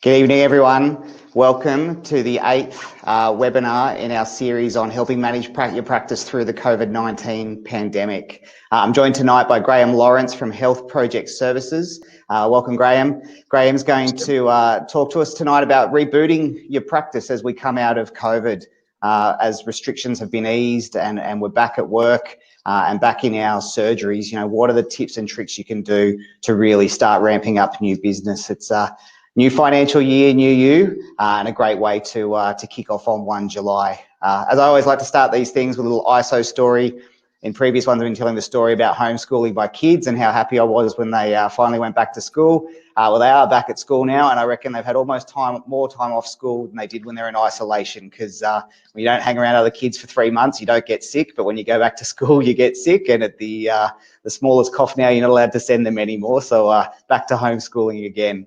Good evening, everyone. Welcome to the 8th webinar in our series on helping manage your practice through the COVID-19 pandemic. I'm joined tonight by Graham Lawrence from Health Project Services. Welcome, Graham. Graham's going to talk to us tonight about rebooting your practice as we come out of COVID, as restrictions have been eased and we're back at work and back in our surgeries. You know, what are the tips and tricks you can do to really start ramping up new business? It's new financial year, new you, and a great way to kick off on 1 July. As I always like to start these things with a little ISO story. In previous ones, I've been telling the story about homeschooling my kids and how happy I was when they finally went back to school. Well, they are back at school now, and I reckon they've had almost more time off school than they did when they're in isolation, because when you don't hang around other kids for 3 months, you don't get sick, but when you go back to school, you get sick, and at the smallest cough now, you're not allowed to send them anymore, so back to homeschooling again.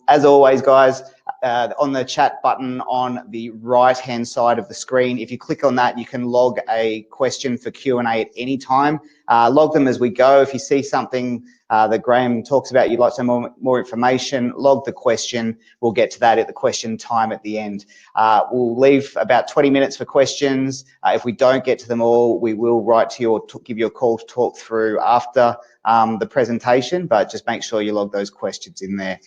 As always, guys, on the chat button on the right-hand side of the screen, if you click on that, you can log a question for Q&A at any time. Log them as we go. If you see something that Graham talks about, you'd like some more information, log the question. We'll get to that at the question time at the end. We'll leave about 20 minutes for questions. If we don't get to them all, we will write to you or give you a call to talk through after the presentation, but just make sure you log those questions in there.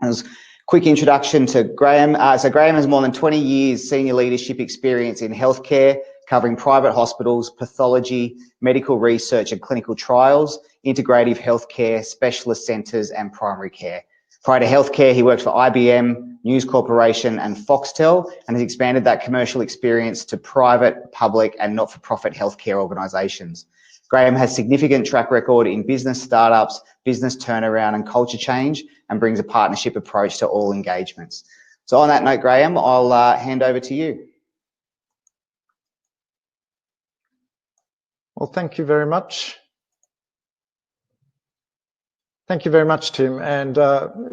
As a quick introduction to Graham. So Graham has more than 20 years senior leadership experience in healthcare, covering private hospitals, pathology, medical research and clinical trials, integrative healthcare, specialist centres and primary care. Prior to healthcare, he worked for IBM, News Corporation and Foxtel, and has expanded that commercial experience to private, public and not-for-profit healthcare organisations. Graham has significant track record in business startups, business turnaround and culture change, and brings a partnership approach to all engagements. So on that note, Graham, I'll hand over to you. Well, thank you very much. Thank you very much, Tim. And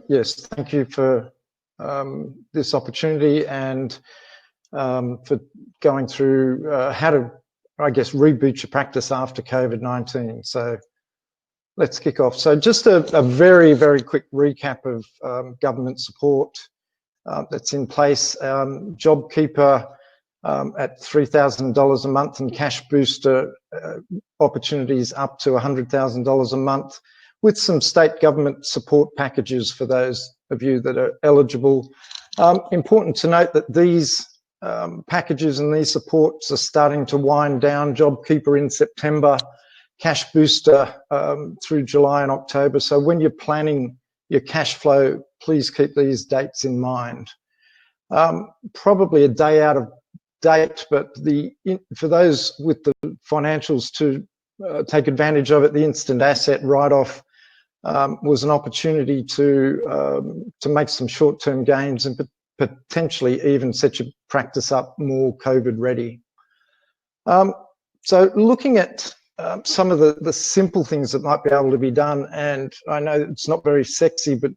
yes, thank you for this opportunity and for going through how to, I guess, reboot your practice after COVID-19. So let's kick off. So just a very, very quick recap of government support that's in place. JobKeeper at $3,000 a month and cash booster opportunities up to $100,000 a month, with some state government support packages for those of you that are eligible. Important to note that these packages and these supports are starting to wind down. JobKeeper in September, cash booster through July and October. So when you're planning your cash flow, please keep these dates in mind. Probably a day out of date, but for those with the financials to take advantage of it, the instant asset write-off was an opportunity to make some short-term gains and potentially even set your practice up more COVID ready. So looking at some of the simple things that might be able to be done, and I know it's not very sexy, but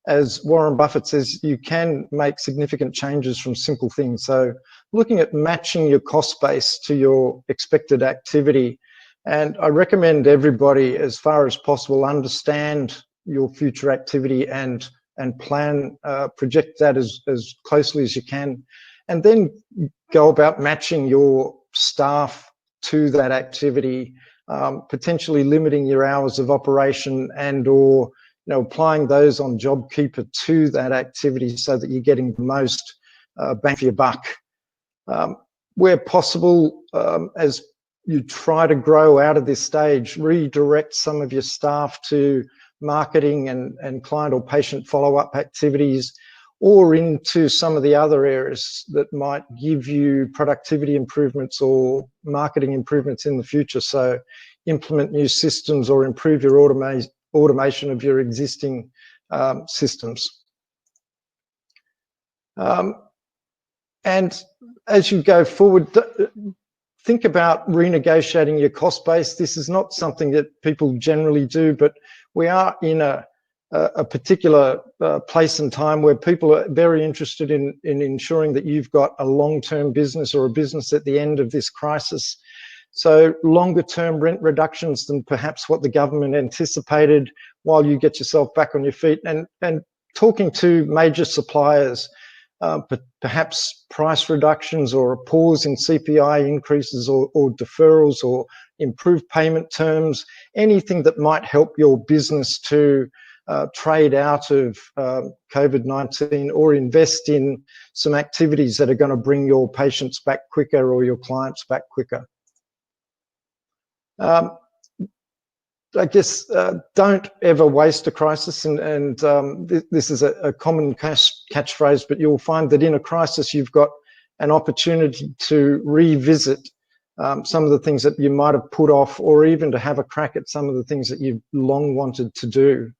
as Warren Buffett says, you can make significant changes from simple things. So looking at matching your cost base to your expected activity, and I recommend everybody, as far as possible, understand your future activity and plan, project that as closely as you can, and then go about matching your staff to that activity, potentially limiting your hours of operation and/or applying those on JobKeeper to that activity so that you're getting the most bang for your buck. Where possible, as you try to grow out of this stage, redirect some of your staff to marketing and client or patient follow-up activities, or into some of the other areas that might give you productivity improvements or marketing improvements in the future. So implement new systems or improve your automation of your existing systems. And as you go forward, think about renegotiating your cost base. This is not something that people generally do, but we are in a particular place and time where people are very interested in ensuring that you've got a long-term business or a business at the end of this crisis. So longer term rent reductions than perhaps what the government anticipated while you get yourself back on your feet, and talking to major suppliers, but perhaps price reductions or a pause in CPI increases or deferrals or improved payment terms, anything that might help your business to trade out of COVID-19 or invest in some activities that are going to bring your patients back quicker or your clients back quicker. I guess don't ever waste a crisis, and this is a common catchphrase, but you'll find that in a crisis you've got an opportunity to revisit some of the things that you might have put off, or even to have a crack at some of the things that you've long wanted to do.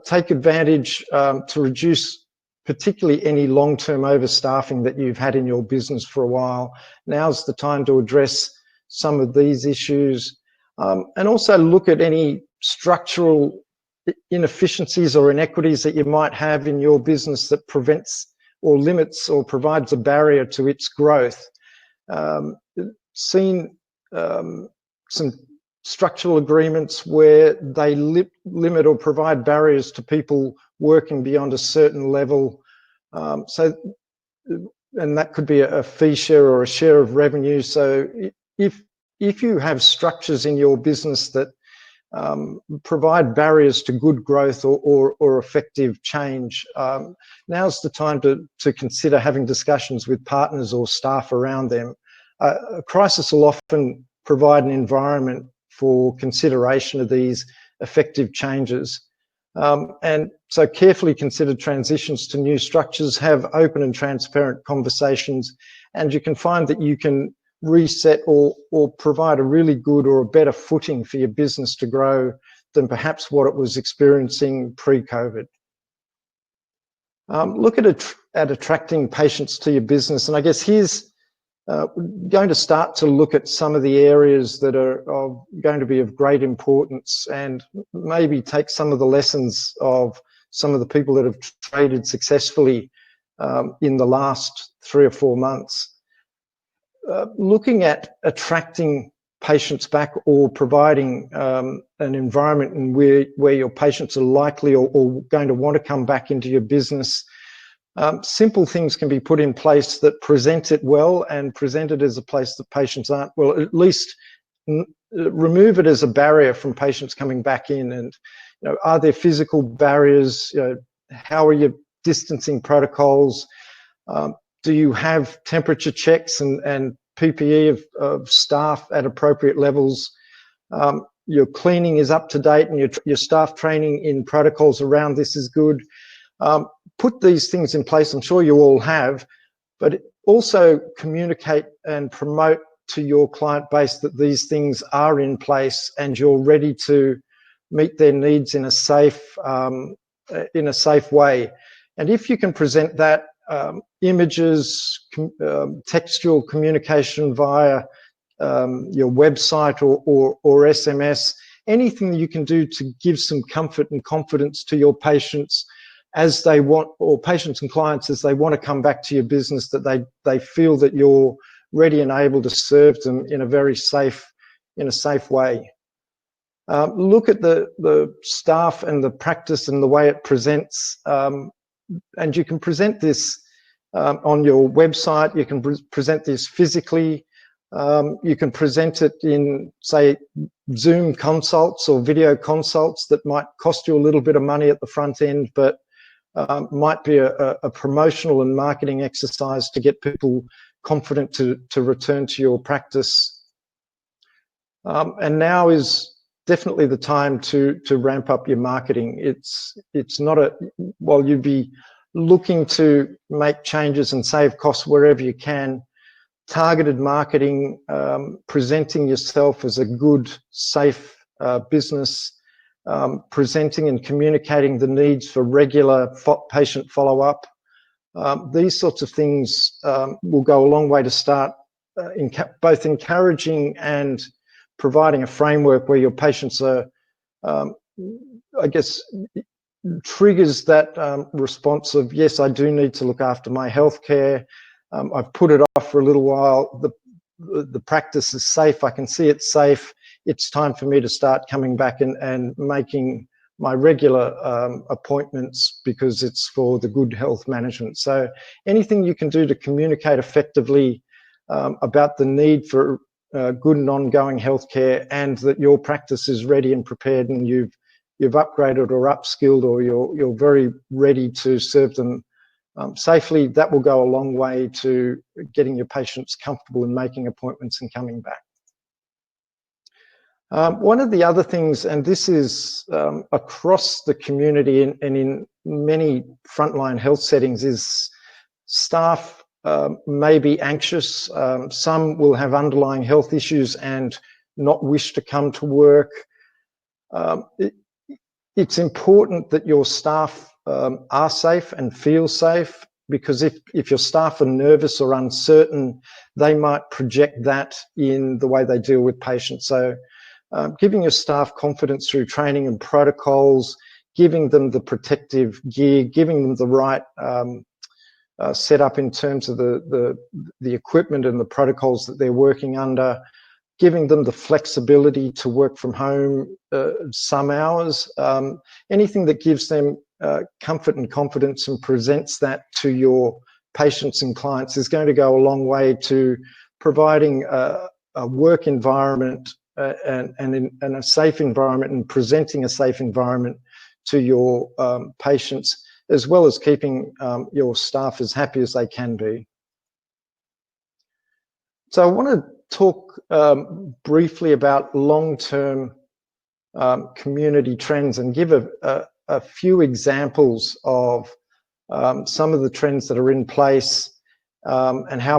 Take advantage to reduce particularly any long-term overstaffing that you've had in your business for a while. Now's the time to address some of these issues. And also look at any structural inefficiencies or inequities that you might have in your business that prevents or limits or provides a barrier to its growth. Seen some structural agreements where they limit or provide barriers to people working beyond a certain level. And that could be a fee share or a share of revenue. So if you have structures in your business that provide barriers to good growth or effective change, now's the time to consider having discussions with partners or staff around them. A crisis will often provide an environment for consideration of these effective changes. And so carefully consider transitions to new structures, have open and transparent conversations, and you can find that you can reset or provide a really good or a better footing for your business to grow than perhaps what it was experiencing pre-COVID. Look at attracting patients to your business, and I guess here's going to start to look at some of the areas that are going to be of great importance, and maybe take some of the lessons of some of the people that have traded successfully in the last 3 or 4 months. Looking at attracting patients back or providing an environment in where your patients are likely or going to want to come back into your business. Simple things can be put in place that present it well and present it as a place that patients aren't, well, at least remove it as a barrier from patients coming back in. And are there physical barriers? How are your distancing protocols? Do you have temperature checks and PPE of staff at appropriate levels? Your cleaning is up to date, and your staff training in protocols around this is good. Put these things in place, I'm sure you all have, but also communicate and promote to your client base that these things are in place and you're ready to meet their needs in a safe way. And if you can present that, images, textual communication via your website or SMS, anything that you can do to give some comfort and confidence to your patients as they want, or patients and clients as they want to come back to your business, that they feel that you're ready and able to serve them in a very safe way. Look at the staff and the practice and the way it presents, and you can present this on your website. You can present this physically. You can present it in, say, Zoom consults or video consults that might cost you a little bit of money at the front end, but might be a promotional and marketing exercise to get people confident to return to your practice. And now is definitely the time to ramp up your marketing. It's not while you'd be looking to make changes and save costs wherever you can, targeted marketing, presenting yourself as a good, safe business, presenting and communicating the needs for regular patient follow-up. These sorts of things will go a long way to start both encouraging and providing a framework where your patients are, I guess, triggers that response of, yes, I do need to look after my healthcare. I've put it off for a little while. The practice is safe. I can see it's safe. It's time for me to start coming back and making my regular appointments because it's for the good health management. So anything you can do to communicate effectively about the need for good and ongoing healthcare, and that your practice is ready and prepared, and you've upgraded or upskilled, or you're very ready to serve them safely, that will go a long way to getting your patients comfortable in making appointments and coming back. One of the other things, and this is across the community and in many frontline health settings, is staff may be anxious. Some will have underlying health issues and not wish to come to work. It's important that your staff are safe and feel safe, because if your staff are nervous or uncertain, they might project that in the way they deal with patients. So giving your staff confidence through training and protocols, giving them the protective gear, giving them the right setup in terms of the equipment and the protocols that they're working under, giving them the flexibility to work from home some hours, anything that gives them comfort and confidence and presents that to your patients and clients is going to go a long way to providing a work environment and a safe environment, and presenting a safe environment to your patients, as well as keeping your staff as happy as they can be. So I want to talk briefly about long-term community trends and give a few examples of some of the trends that are in place and how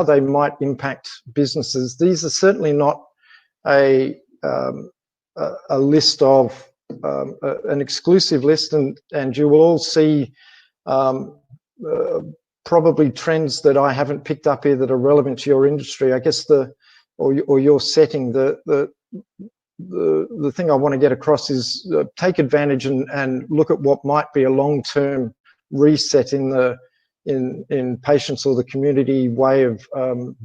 they might impact businesses. These are certainly not a list of an exclusive list, and you will all see probably trends that I haven't picked up here that are relevant to your industry. I guess or your setting. The thing I want to get across is take advantage and look at what might be a long-term reset in patients or the community way of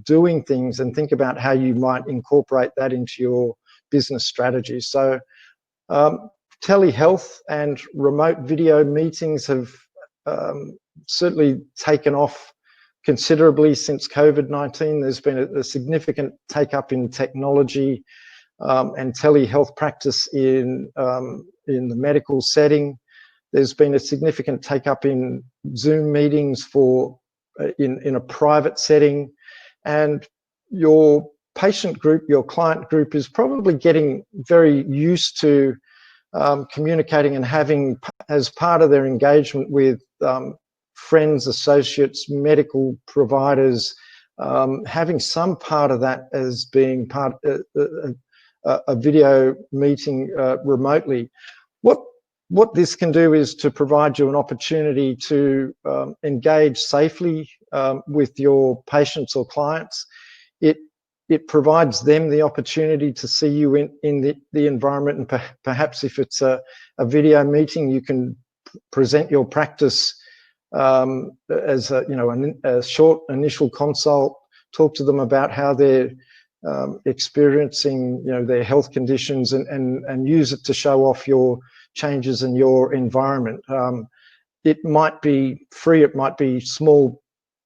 doing things, and think about how you might incorporate that into your business strategy. So telehealth and remote video meetings have certainly taken off considerably since COVID-19. There's been a significant take-up in technology and telehealth practice in the medical setting. There's been a significant take-up in Zoom meetings in a private setting, and your patient group, your client group, is probably getting very used to communicating and having, as part of their engagement with friends, associates, medical providers, having some part of that as being part a video meeting remotely. What this can do is to provide you an opportunity to engage safely with your patients or clients. It provides them the opportunity to see you in the environment, and perhaps if it's a video meeting, you can present your practice as a short initial consult, talk to them about how they're experiencing their health conditions, and use it to show off your changes in your environment. It might be free, it might be small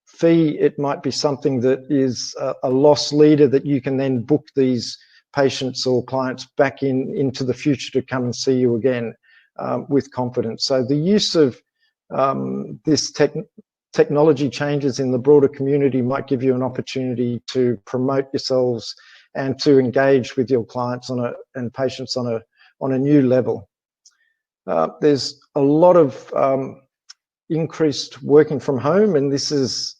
fee, it might be something that is a loss leader that you can then book these patients or clients back into the future to come and see you again with confidence. So the use of this technology changes in the broader community might give you an opportunity to promote yourselves and to engage with your clients and patients on a new level. There's a lot of increased working from home, and this is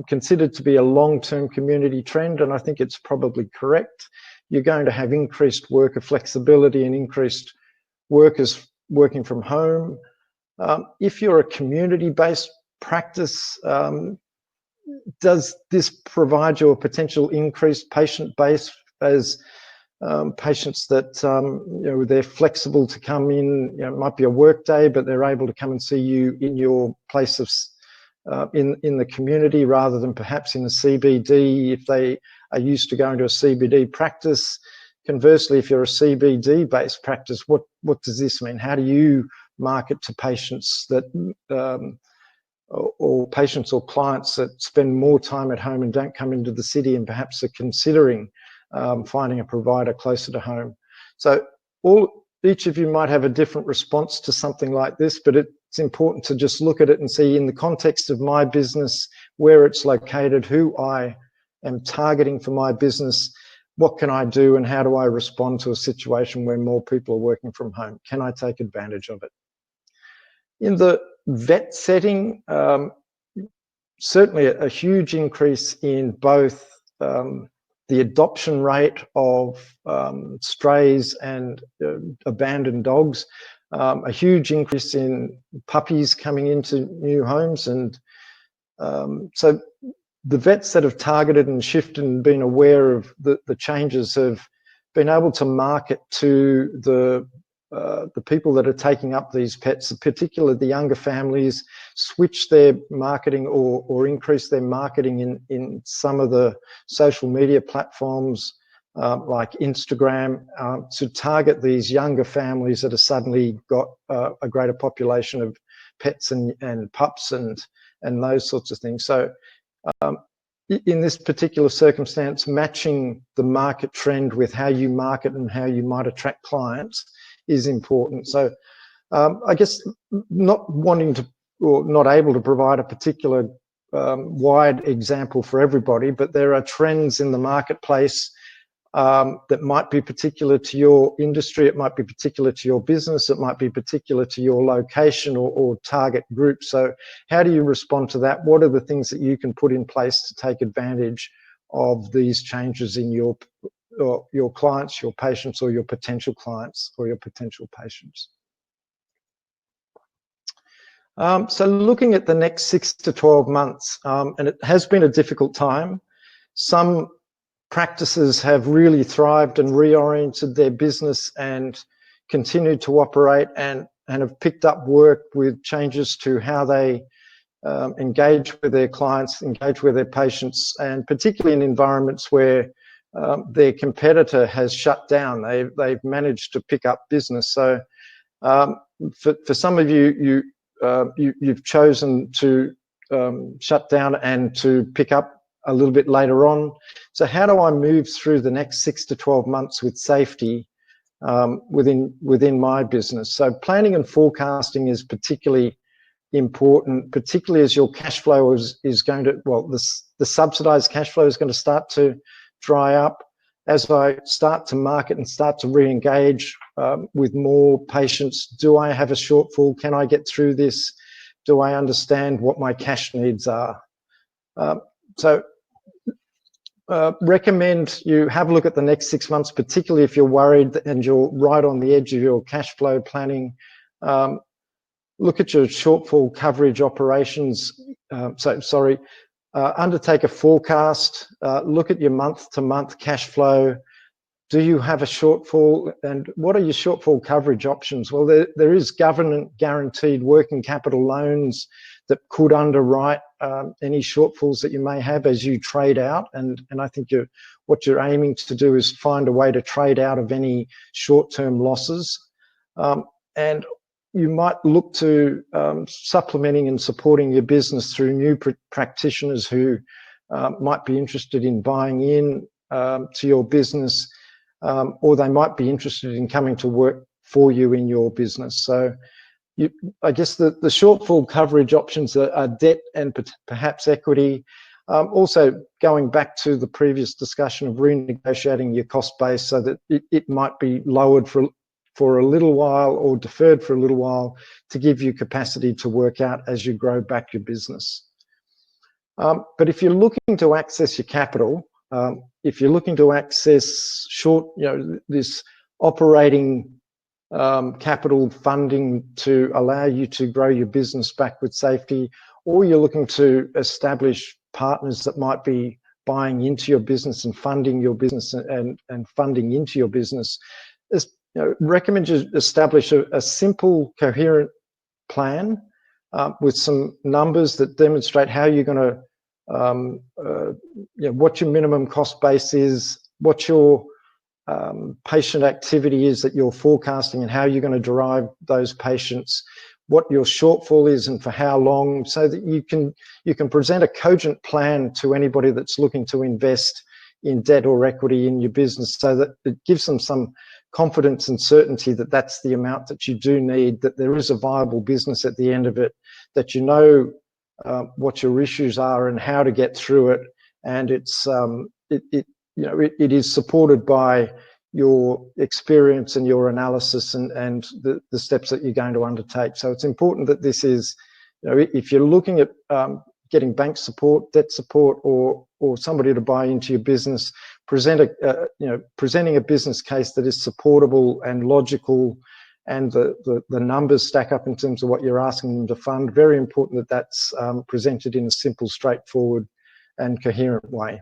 considered to be a long-term community trend, and I think it's probably correct. You're going to have increased worker flexibility and increased workers working from home. If you're a community-based practice, does this provide you a potential increased patient base as patients that they're flexible to come in? It might be a work day, but they're able to come and see you in your place of in the community, rather than perhaps in a CBD if they are used to going to a CBD practice. conversely, if you're a CBD-based practice, what does this mean? How do you market to patients that, or patients or clients that spend more time at home and don't come into the city and perhaps are considering finding a provider closer to home? So each of you might have a different response to something like this, but it's important to just look at it and see, in the context of my business, where it's located, who I am targeting for my business, what can I do, and how do I respond to a situation where more people are working from home? Can I take advantage of it? In the vet setting, certainly a huge increase in both the adoption rate of strays and abandoned dogs, a huge increase in puppies coming into new homes. And so the vets that have targeted and shifted and been aware of the changes have been able to market to the people that are taking up these pets, particularly the younger families, switch their marketing or increase their marketing in some of the social media platforms like Instagram to target these younger families that have suddenly got a greater population of pets and pups and those sorts of things. So in this particular circumstance, matching the market trend with how you market and how you might attract clients is important. So I guess not wanting to or not able to provide a particular wide example for everybody, but there are trends in the marketplace that might be particular to your industry, it might be particular to your business, it might be particular to your location or target group. So how do you respond to that? What are the things that you can put in place to take advantage of these changes in your clients, your patients, or your potential clients or your potential patients? So looking at the next 6 to 12 months, and it has been a difficult time. Some practices have really thrived and reoriented their business and continued to operate and have picked up work with changes to how they engage with their clients, engage with their patients, and particularly in environments where their competitor has shut down. They've managed to pick up business. So for some of you, you've chosen to shut down and to pick up a little bit later on. So how do I move through the next 6 to 12 months with safety within my business? So planning and forecasting is particularly important, particularly as your cash flow is going to, well, the subsidized cash flow is going to start to dry up. As I start to market and start to re-engage with more patients, do I have a shortfall? Can I get through this? Do I understand what my cash needs are? Recommend you have a look at the next 6 months, particularly if you're worried and you're right on the edge of your cash flow planning. Look at your shortfall coverage operations. Undertake a forecast. Look at your month-to-month cash flow. Do you have a shortfall, and what are your shortfall coverage options? Well, there is government guaranteed working capital loans that could underwrite any shortfalls that you may have as you trade out, and I think what you're aiming to do is find a way to trade out of any short-term losses. And you might look to supplementing and supporting your business through new practitioners who might be interested in buying in to your business, or they might be interested in coming to work for you in your business. So I guess the shortfall coverage options are debt and perhaps equity. Also going back to the previous discussion of renegotiating your cost base so that it might be lowered for a little while or deferred for a little while to give you capacity to work out as you grow back your business. But if you're looking to access your capital, if you're looking to access this operating capital funding to allow you to grow your business back with safety, or you're looking to establish partners that might be buying into your business and funding your business and funding into your business, recommend you establish a simple, coherent plan with some numbers that demonstrate how you're going to, what your minimum cost base is, what your patient activity is that you're forecasting and how you're going to derive those patients, what your shortfall is and for how long, so that you can present a cogent plan to anybody that's looking to invest in debt or equity in your business, so that it gives them some confidence and certainty that that's the amount that you do need, that there is a viable business at the end of it, that you know what your issues are and how to get through it, and it's it is supported by your experience and your analysis and the steps that you're going to undertake. So it's important that this is, if you're looking at getting bank support, debt support, or somebody to buy into your business, presenting a business case that is supportable and logical, and the numbers stack up in terms of what you're asking them to fund. Very important that that's presented in a simple, straightforward and coherent way.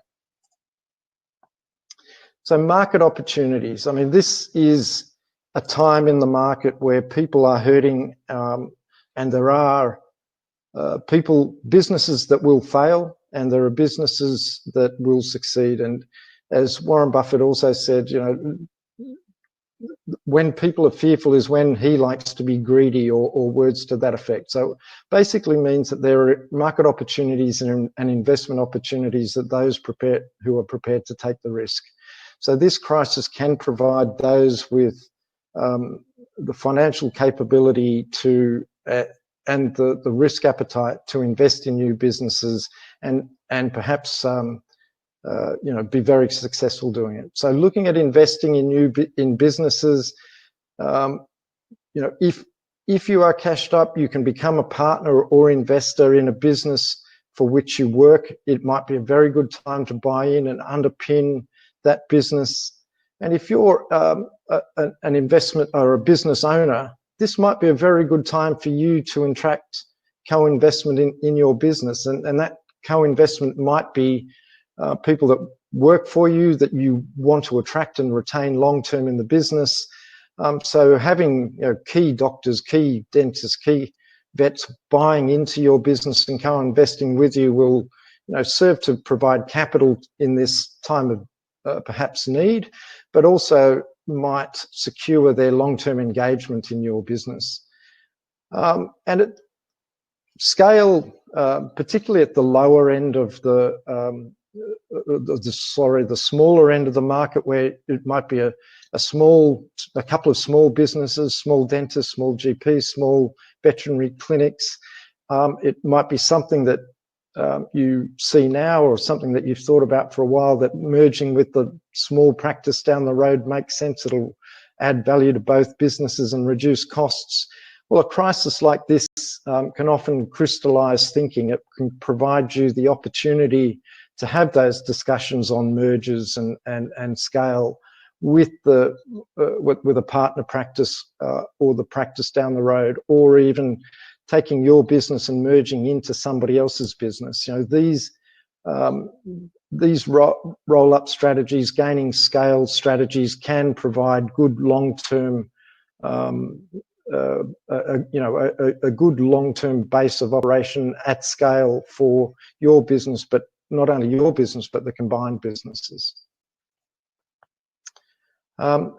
So market opportunities. I mean, this is a time in the market where people are hurting, and there are businesses that will fail, and there are businesses that will succeed. And as Warren Buffett also said, when people are fearful is when he likes to be greedy, or words to that effect. So basically means that there are market opportunities and investment opportunities that those who are prepared to take the risk. So this crisis can provide those with the financial capability to and the risk appetite to invest in new businesses and perhaps be very successful doing it. So looking at investing in businesses, if you are cashed up, you can become a partner or investor in a business for which you work. It might be a very good time to buy in and underpin that business. And if you're an investment or a business owner, this might be a very good time for you to attract co-investment in your business, and that co-investment might be people that work for you that you want to attract and retain long-term in the business. So having key doctors, key dentists, key vets buying into your business and co-investing with you will serve to provide capital in this time of perhaps need, but also might secure their long-term engagement in your business. And at scale, particularly at the lower end of the smaller end of the market, where it might be a couple of small businesses, small dentists, small GPs, small veterinary clinics. It might be something that you see now, or something that you've thought about for a while, that merging with the small practice down the road makes sense. It'll add value to both businesses and reduce costs. Well, a crisis like this can often crystallize thinking. It can provide you the opportunity to have those discussions on mergers and scale with a partner practice or the practice down the road, or even taking your business and merging into somebody else's business. These roll-up strategies, gaining scale strategies, can provide good long-term, a good long-term base of operation at scale for your business, but not only your business, but the combined businesses.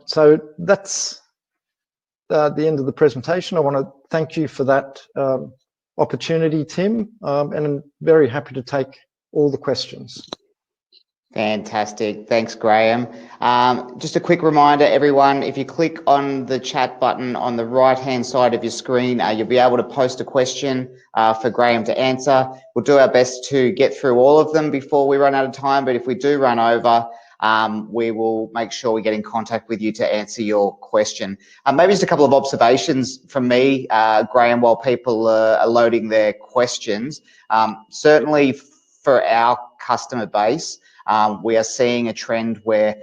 So that's the end of the presentation. I want to thank you for that opportunity, Tim, and I'm very happy to take all the questions. Fantastic. Thanks, Graham. Just a quick reminder, everyone, if you click on the chat button on the right-hand side of your screen, you'll be able to post a question for Graham to answer. We'll do our best to get through all of them before we run out of time, but if we do run over, we will make sure we get in contact with you to answer your question. Maybe just a couple of observations from me, Graham, while people are loading their questions. Certainly for our customer base, we are seeing a trend where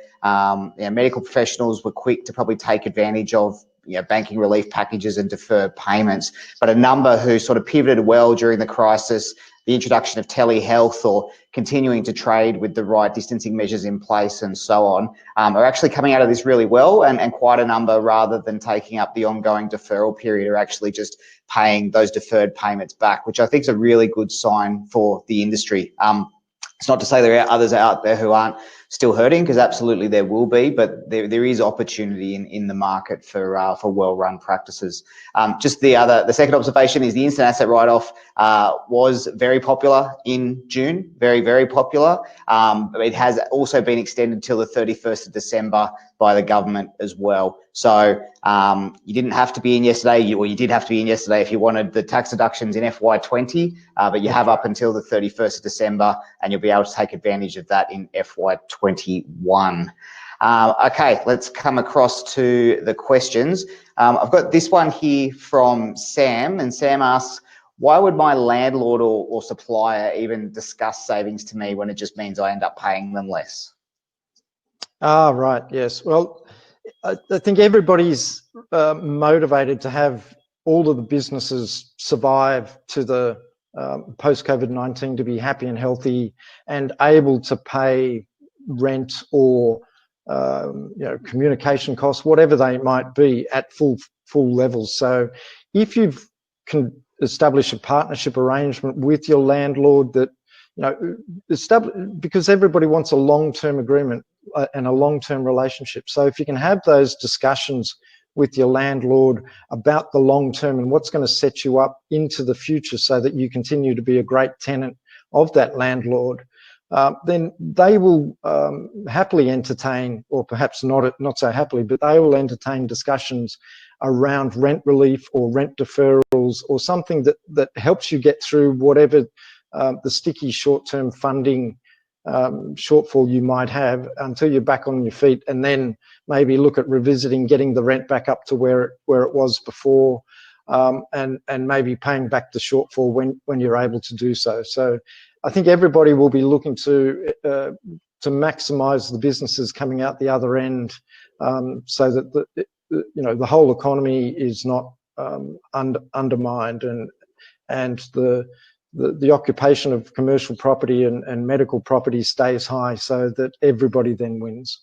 medical professionals were quick to probably take advantage of banking relief packages and deferred payments, but a number who sort of pivoted well during the crisis, the introduction of telehealth or continuing to trade with the right distancing measures in place and so on, are actually coming out of this really well, and quite a number, rather than taking up the ongoing deferral period, are actually just paying those deferred payments back, which I think is a really good sign for the industry. It's not to say there are others out there who aren't still hurting, because absolutely there will be, but there is opportunity in the market for well-run practices. Just the second observation is the instant asset write-off was very popular in June, very, very popular. It has also been extended till the 31st of December by the government as well. So you didn't have to be in yesterday, you did have to be in yesterday if you wanted the tax deductions in FY20, but you have up until the 31st of December, and you'll be able to take advantage of that in FY21. Okay, let's come across to the questions. I've got this one here from Sam, and Sam asks, why would my landlord or supplier even discuss savings to me when it just means I end up paying them less? Right, yes. Well, I think everybody's motivated to have all of the businesses survive to the post-COVID-19, to be happy and healthy and able to pay rent or communication costs, whatever they might be, at full levels. So if you can establish a partnership arrangement with your landlord that, because everybody wants a long-term agreement and a long-term relationship. So if you can have those discussions with your landlord about the long term and what's going to set you up into the future so that you continue to be a great tenant of that landlord, then they will happily entertain, or perhaps not so happily, but they will entertain discussions around rent relief or rent deferrals or something that helps you get through whatever the sticky short-term funding shortfall you might have until you're back on your feet, and then maybe look at revisiting getting the rent back up to where it was before, and maybe paying back the shortfall when you're able to do so. So I think everybody will be looking to maximise the businesses coming out the other end, so that the whole economy is not undermined, and the occupation of commercial property and medical property stays high, so that everybody then wins.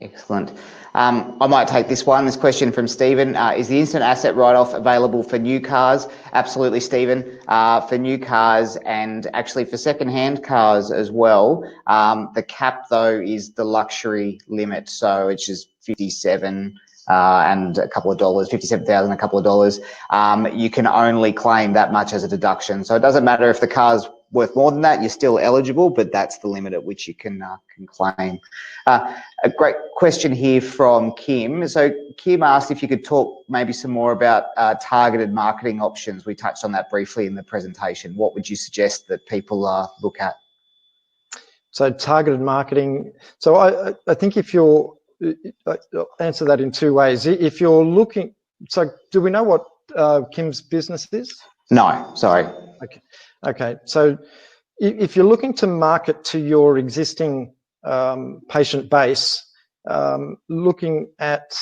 Excellent. I might take this question from Stephen. Is the instant asset write-off available for new cars? Absolutely, Stephen. For new cars and actually for second-hand cars as well. The cap, though, is the luxury limit, so it's just 57 and a couple of dollars, 57,000, a couple of dollars. You can only claim that much as a deduction. So it doesn't matter if the car's worth more than that, you're still eligible, but that's the limit at which you can claim. A great question here from Kim. So Kim asked if you could talk maybe some more about targeted marketing options. We touched on that briefly in the presentation. What would you suggest that people look at? So targeted marketing. So I think if you're, I'll answer that in two ways. If you're looking, so do we know what Kim's business is? No, sorry. Okay. So if you're looking to market to your existing patient base, looking at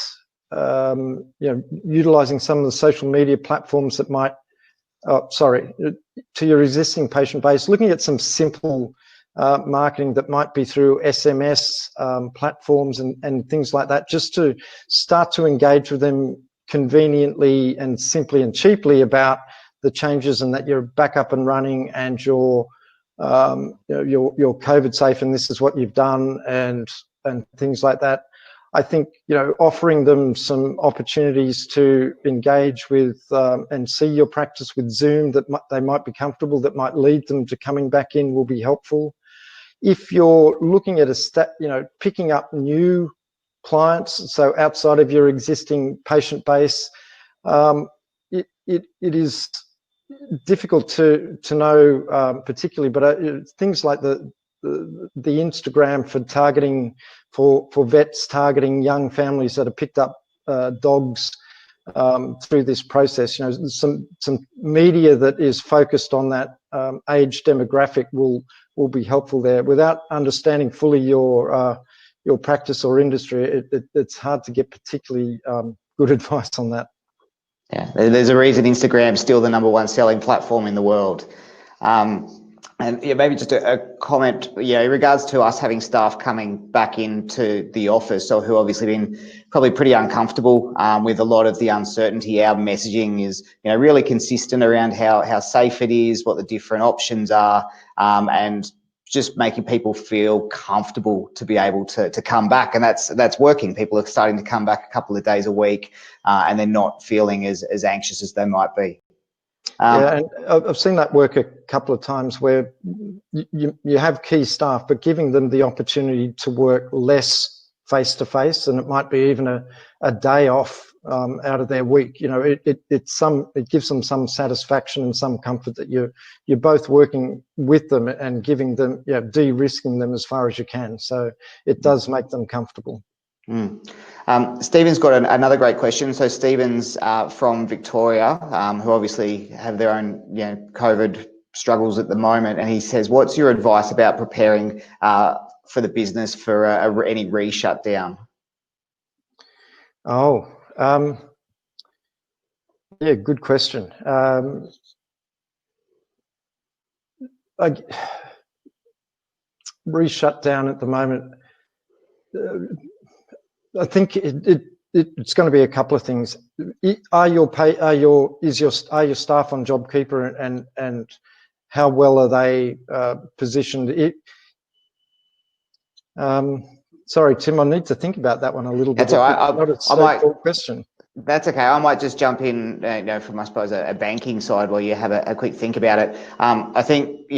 utilizing some of the social media platforms that might, to your existing patient base, looking at some simple marketing that might be through SMS platforms and things like that, just to start to engage with them conveniently and simply and cheaply about the changes and that you're back up and running and you're COVID safe and this is what you've done and things like that. I think offering them some opportunities to engage with and see your practice with Zoom that they might be comfortable, that might lead them to coming back in, will be helpful. If you're looking at picking up new clients, so outside of your existing patient base, it is difficult to know particularly, but things like the Instagram for targeting for vets targeting young families that have picked up dogs through this process, some media that is focused on that age demographic will be helpful there. Without understanding fully your practice or industry, it's hard to get particularly good advice on that. Yeah, there's a reason Instagram's still the #1 selling platform in the world. And maybe just a comment, in regards to us having staff coming back into the office, so who obviously been probably pretty uncomfortable with a lot of the uncertainty. Our messaging is, really consistent around how safe it is, what the different options are, and just making people feel comfortable to be able to come back, and that's working. People are starting to come back a couple of days a week, and they're not feeling as anxious as they might be. Yeah, and I've seen that work a couple of times where you have key staff, but giving them the opportunity to work less face-to-face, and it might be even a day off out of their week. You know, it gives them some satisfaction and some comfort that you're both working with them and giving them, de-risking them as far as you can. So it does make them comfortable. Stephen's got another great question. So Stephen's from Victoria, who obviously have their own COVID struggles at the moment, and he says, "What's your advice about preparing for the business for any re-shutdown?" Oh, yeah, good question. Re-shutdown at the moment. I think it's going to be a couple of things. Are your staff on JobKeeper, and how well are they positioned? Sorry, Tim, I need to think about that one a little bit. That's all right. Not a straightforward question. That's okay. I might just jump in, from I suppose a banking side while you have a quick think about it. I think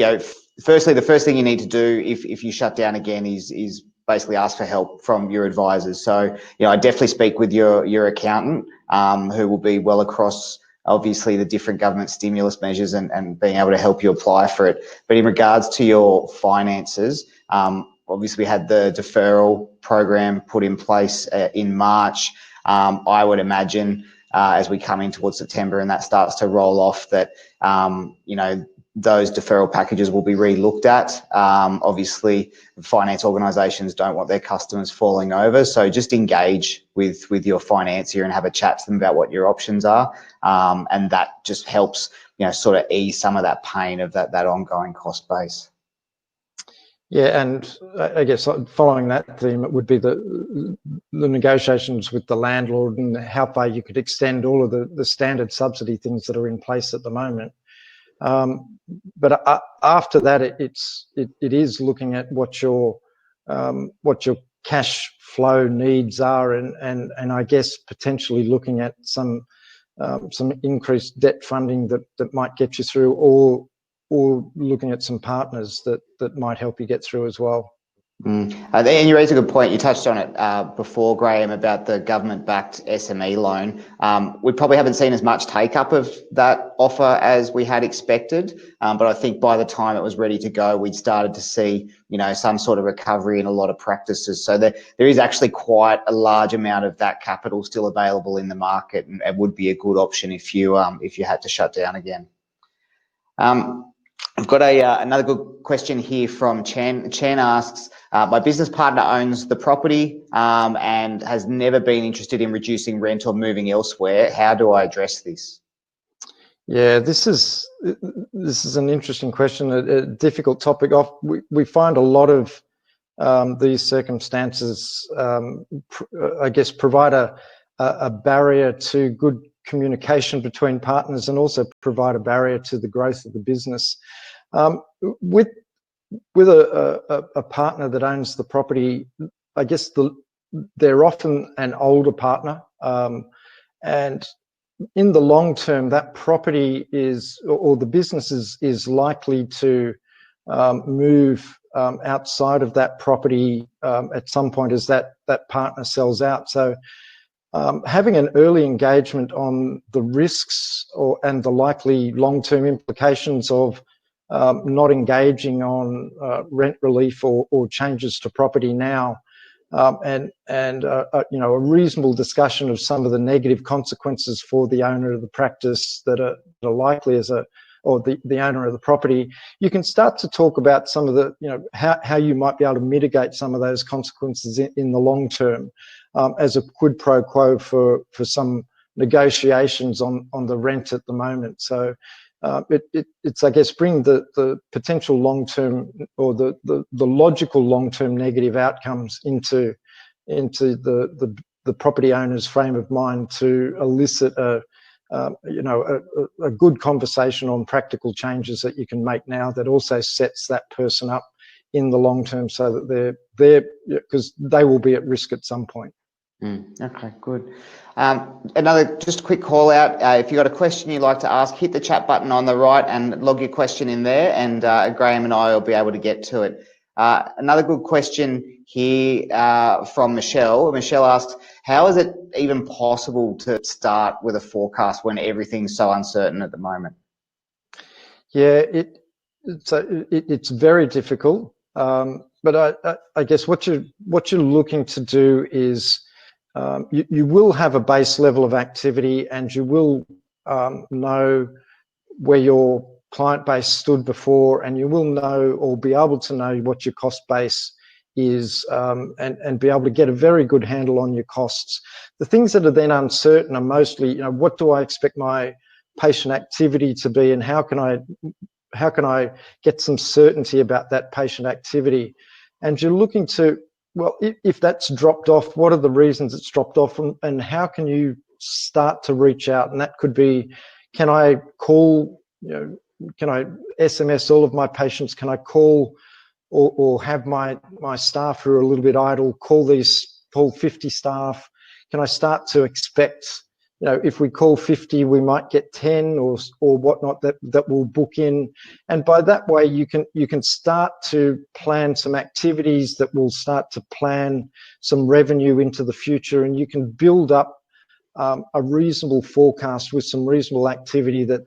firstly, the first thing you need to do if you shut down again is basically ask for help from your advisors. So, I definitely speak with your accountant, who will be well across obviously the different government stimulus measures and being able to help you apply for it. But in regards to your finances, obviously we had the deferral program put in place in March. I would imagine as we come in towards September and that starts to roll off, that those deferral packages will be re-looked at. Obviously, finance organisations don't want their customers falling over, so just engage with your financier and have a chat to them about what your options are, and that just helps sort of ease some of that pain of that ongoing cost base. Yeah, and I guess following that theme, it would be the negotiations with the landlord and how far you could extend all of the standard subsidy things that are in place at the moment. But after that, it is looking at what your cash flow needs are, and I guess potentially looking at some increased debt funding that might get you through, or looking at some partners that might help you get through as well. And you raised a good point. You touched on it before, Graham, about the government-backed SME loan. We probably haven't seen as much take-up of that offer as we had expected, but I think by the time it was ready to go, we'd started to see, some sort of recovery in a lot of practices. So there is actually quite a large amount of that capital still available in the market, and it would be a good option if you had to shut down again. I've got another good question here from Chen. Chen asks, my business partner owns the property and has never been interested in reducing rent or moving elsewhere. How do I address this? Yeah, this is an interesting question, a difficult topic. We find a lot of these circumstances, I guess, provide a barrier to good communication between partners, and also provide a barrier to the growth of the business. With a partner that owns the property, I guess they're often an older partner, and in the long term, that property or the business is likely to move outside of that property at some point as that partner sells out. So having an early engagement on the risks and the likely long-term implications of not engaging on rent relief or changes to property now, and a reasonable discussion of some of the negative consequences for the owner of the practice that are likely or the owner of the property, you can start to talk about some of the, how you might be able to mitigate some of those consequences in the long term, as a quid pro quo for some negotiations on the rent at the moment. So it's I guess bring the potential long-term or the logical long-term negative outcomes into the property owner's frame of mind to elicit a good conversation on practical changes that you can make now that also sets that person up in the long term, so that they're because they will be at risk at some point. Okay, good. Another just a quick call out. If you've got a question you'd like to ask, hit the chat button on the right and log your question in there, and Graham and I will be able to get to it. Another good question here from Michelle. Michelle asks, how is it even possible to start with a forecast when everything's so uncertain at the moment? Yeah, it's very difficult. But I guess what you're looking to do is you will have a base level of activity, and you will know where your client base stood before, and you will know or be able to know what your cost base is, and be able to get a very good handle on your costs. The things that are then uncertain are mostly, what do I expect my patient activity to be, and how can I get some certainty about that patient activity? And you're looking to, well, if that's dropped off, what are the reasons it's dropped off, and how can you start to reach out? And that could be, can I call, can I SMS all of my patients? Can I call or have my staff who are a little bit idle call 50 staff? Can I start to expect, if we call 50, we might get 10 or whatnot that will book in. And by that way, you can start to plan some activities that will start to plan some revenue into the future, and you can build up a reasonable forecast with some reasonable activity that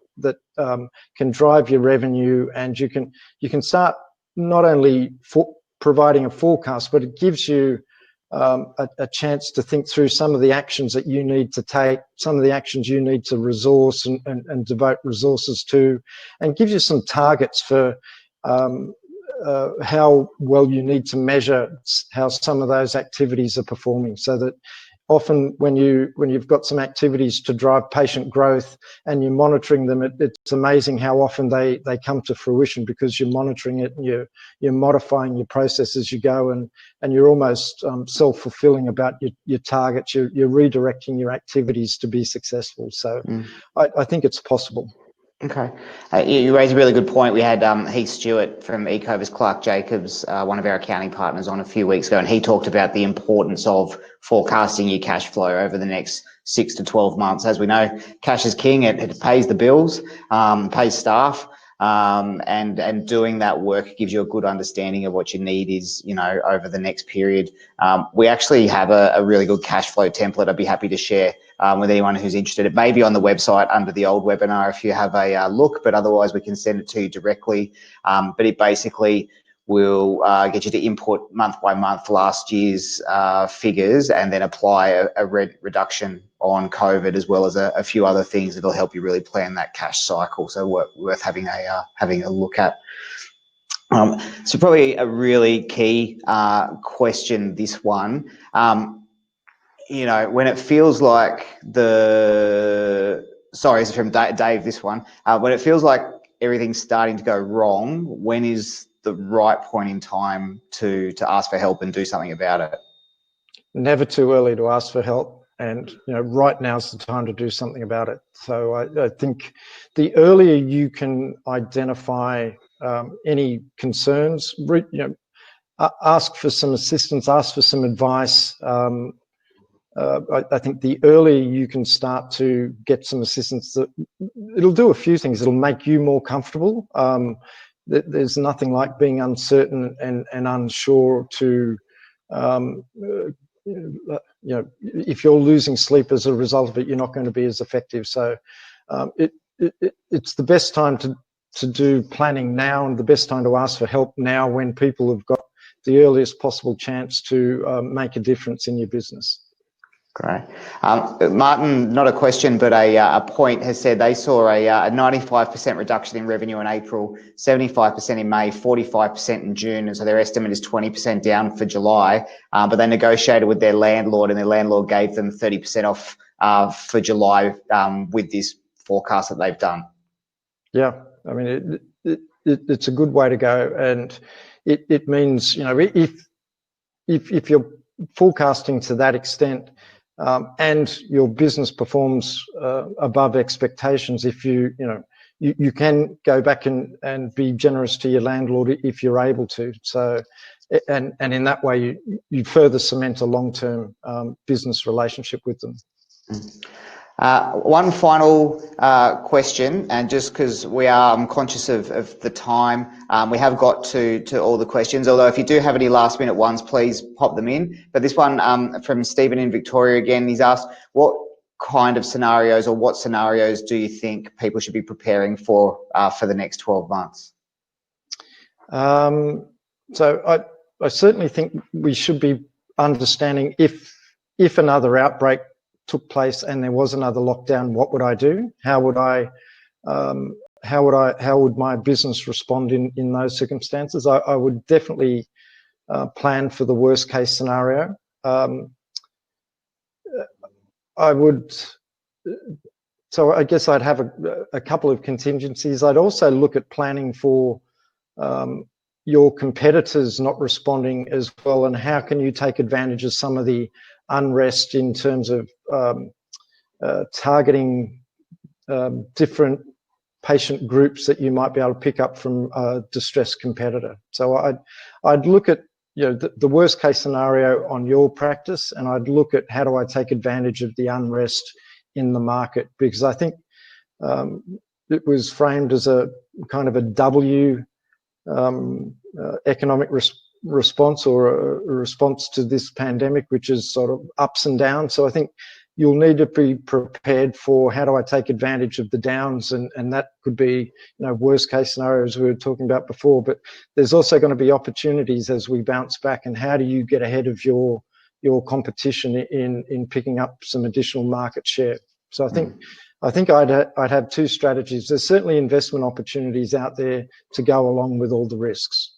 can drive your revenue. And you can start not only providing a forecast, but it gives you a chance to think through some of the actions that you need to take, some of the actions you need to resource and devote resources to, and gives you some targets for how well you need to measure how some of those activities are performing. So that often when you've got some activities to drive patient growth and you're monitoring them, it's amazing how often they come to fruition, because you're monitoring it and you're modifying your process as you go, and you're almost self-fulfilling about your targets. You're redirecting your activities to be successful. So I think it's possible. Okay. You raised a really good point. We had Heath Stewart from Ecovis Clark Jacobs, one of our accounting partners, on a few weeks ago, and he talked about the importance of forecasting your cash flow over the next 6 to 12 months. As we know, cash is king. It pays the bills, pays staff, and doing that work gives you a good understanding of what your need is, over the next period. We actually have a really good cash flow template I'd be happy to share with anyone who's interested. It may be on the website under the old webinar if you have a look, but otherwise we can send it to you directly. But it basically will get you to input month by month last year's figures, and then apply a reduction on COVID, as well as a few other things that'll help you really plan that cash cycle. So worth having a look at. So probably a really key question, this one. When it feels like sorry, this is from Dave, this one. When it feels like everything's starting to go wrong, when is the right point in time to ask for help and do something about it? Never too early to ask for help, and right now's the time to do something about it. So I think the earlier you can identify any concerns, ask for some assistance, ask for some advice. I think the earlier you can start to get some assistance, it'll do a few things. It'll make you more comfortable. There's nothing like being uncertain and unsure to, if you're losing sleep as a result of it, you're not going to be as effective. So it's the best time to do planning now, and the best time to ask for help now, when people have got the earliest possible chance to make a difference in your business. Great. Martin, not a question, but a point, has said they saw a 95% reduction in revenue in April, 75% in May, 45% in June, and so their estimate is 20% down for July. But they negotiated with their landlord, and their landlord gave them 30% off for July with this forecast that they've done. Yeah, I mean, it's a good way to go, and it means, if you're forecasting to that extent, and your business performs above expectations, if you you can go back and be generous to your landlord if you're able to. So, and in that way, you further cement a long-term business relationship with them. One final question, and just because I'm conscious of the time, we have got to all the questions, although if you do have any last minute ones, please pop them in. But this one from Stephen in Victoria again, he's asked, what kind of scenarios, or what scenarios do you think people should be preparing for the next 12 months? So I certainly think we should be understanding if another outbreak took place and there was another lockdown, what would I do? How would my business respond in those circumstances? I would definitely plan for the worst case scenario. So I guess I'd have a couple of contingencies. I'd also look at planning for your competitors not responding as well, and how can you take advantage of some of the unrest in terms of targeting different patient groups that you might be able to pick up from a distressed competitor. So I'd look at the worst case scenario on your practice, and I'd look at how do I take advantage of the unrest in the market, because I think it was framed as a kind of a W economic response, or a response to this pandemic, which is sort of ups and downs. So I think you'll need to be prepared for how do I take advantage of the downs, and that could be worst case scenarios we were talking about before, but there's also going to be opportunities as we bounce back, and how do you get ahead of your competition in picking up some additional market share. So I think I'd have two strategies. There's certainly investment opportunities out there to go along with all the risks.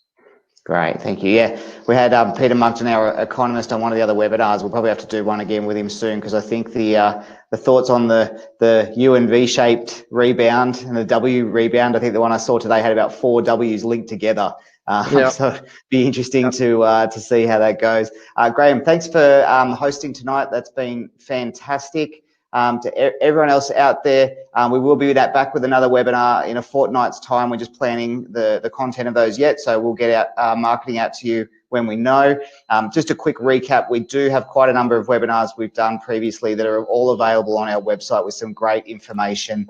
Great, thank you. Yeah, we had Peter Monkton, our economist, on one of the other webinars. We'll probably have to do one again with him soon, because I think the thoughts on the U and V-shaped rebound and the W rebound, I think the one I saw today had about 4 Ws linked together. So it'd be interesting to see how that goes. Graham, thanks for hosting tonight. That's been fantastic. To everyone else out there, we will be back with another webinar in a fortnight's time. We're just planning the content of those yet, so we'll get out marketing out to you when we know. Just a quick recap, we do have quite a number of webinars we've done previously that are all available on our website with some great information.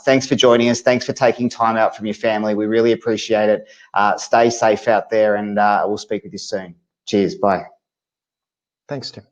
Thanks for joining us. Thanks for taking time out from your family. We really appreciate it. Stay safe out there, and we'll speak with you soon. Cheers. Bye. Thanks, Tim.